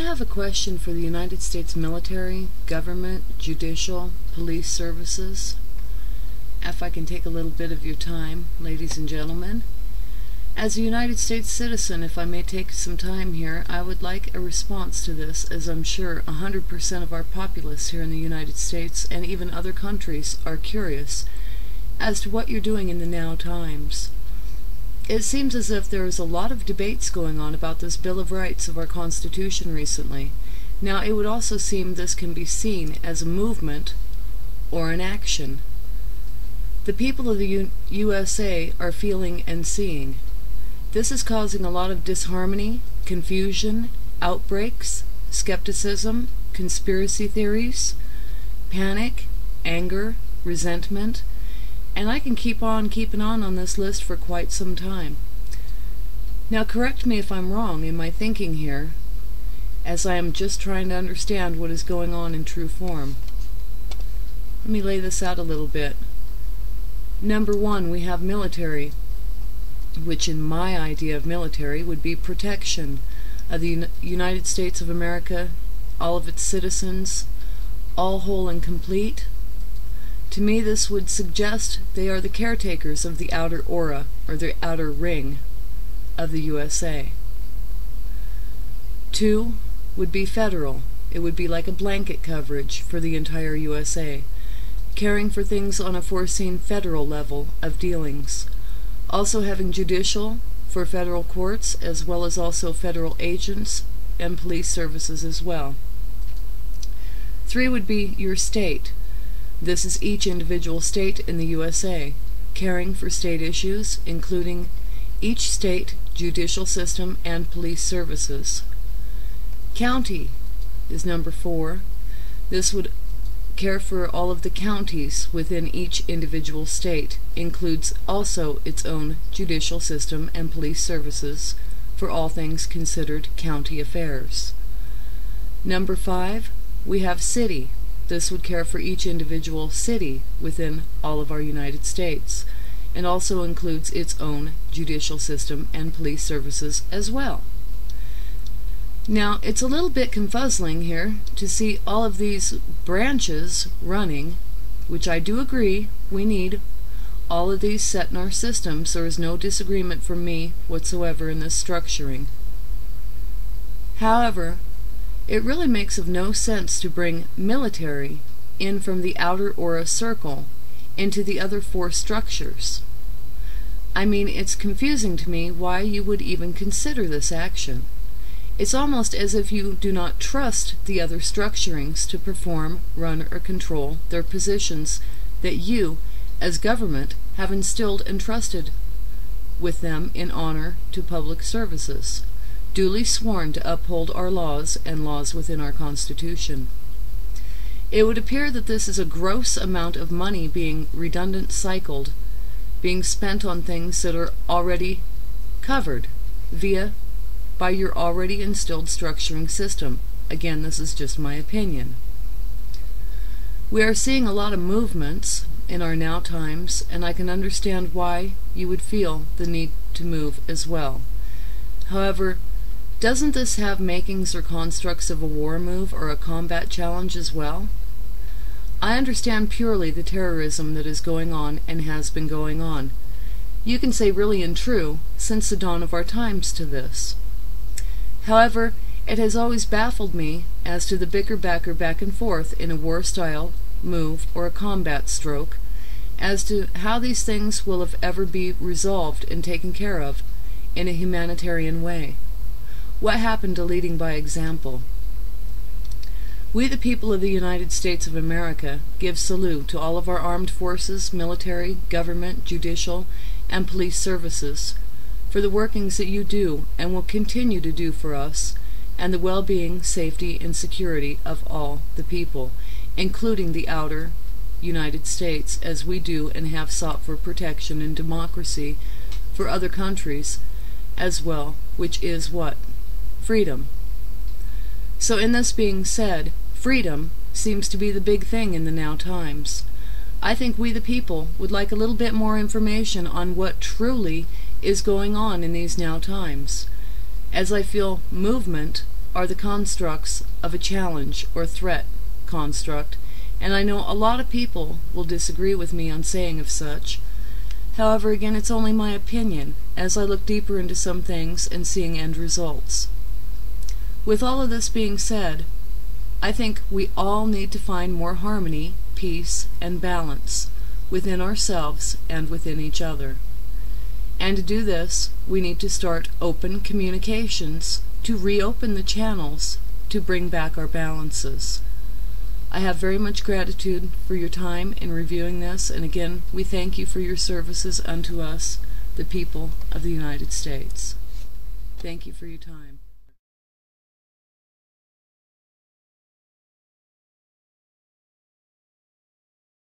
have a question for the United States military, government, judicial, police services. If I can take a little bit of your time, ladies and gentlemen. As a United States citizen, if I may take some time here, I would like a response to this, as I'm sure 100% of our populace here in the United States and even other countries are curious as to what you're doing in the now times. It seems as if there is a lot of debates going on about this Bill of Rights of our Constitution recently. Now, it would also seem this can be seen as a movement or an action. The people of the USA are feeling and seeing. This is causing a lot of disharmony, confusion, outbreaks, skepticism, conspiracy theories, panic, anger, resentment, and I can keep on keeping on this list for quite some time. Now, correct me if I'm wrong in my thinking here, as I am just trying to understand what is going on in true form. Let me lay this out a little bit. Number one, we have military, which in my idea of military would be protection of the United States of America, all of its citizens, all whole and complete. To me, this would suggest they are the caretakers of the outer aura, or the outer ring, of the USA. Two would be federal. It would be like a blanket coverage for the entire USA, caring for things on a foreseen federal level of dealings. Also having judicial for federal courts, as well as also federal agents and police services as well. Three would be your state. This is each individual state in the USA, caring for state issues, including each state judicial system and police services. County is number four. This would care for all of the counties within each individual state, includes also its own judicial system and police services for all things considered county affairs. Number five, we have city. This would care for each individual city within all of our United States, and also includes its own judicial system and police services as well. Now, it's a little bit confuzzling here to see all of these branches running, which I do agree we need all of these set in our systems. There is no disagreement from me whatsoever in this structuring. However, it really makes of no sense to bring military in from the outer aura circle into the other four structures. I mean, it's confusing to me why you would even consider this action. It's almost as if you do not trust the other structurings to perform, run, or control their positions that you, as government, have instilled and trusted with them in honor to public services, duly sworn to uphold our laws and laws within our Constitution. It would appear that this is a gross amount of money being redundant cycled, being spent on things that are already covered by your already instilled structuring system. Again, this is just my opinion. We are seeing a lot of movements in our now times, and I can understand why you would feel the need to move as well. However, doesn't this have makings or constructs of a war move or a combat challenge as well? I understand purely the terrorism that is going on and has been going on. You can say really and true since the dawn of our times to this. However, it has always baffled me as to the bicker-backer back and forth in a war-style move or a combat stroke, as to how these things will ever be resolved and taken care of in a humanitarian way. What happened to leading by example? We, the people of the United States of America, give salute to all of our armed forces, military, government, judicial, and police services for the workings that you do and will continue to do for us, and the well-being, safety, and security of all the people, including the outer United States, as we do and have sought for protection and democracy for other countries as well, which is what? Freedom. So in this being said, freedom seems to be the big thing in the now times. I think we the people would like a little bit more information on what truly is going on in these now times, as I feel movement are the constructs of a challenge or threat construct, and I know a lot of people will disagree with me on saying of such. However, again, it's only my opinion, as I look deeper into some things and seeing end results. With all of this being said, I think we all need to find more harmony, peace, and balance within ourselves and within each other. And to do this, we need to start open communications to reopen the channels to bring back our balances. I have very much gratitude for your time in reviewing this, and again, we thank you for your services unto us, the people of the United States. Thank you for your time.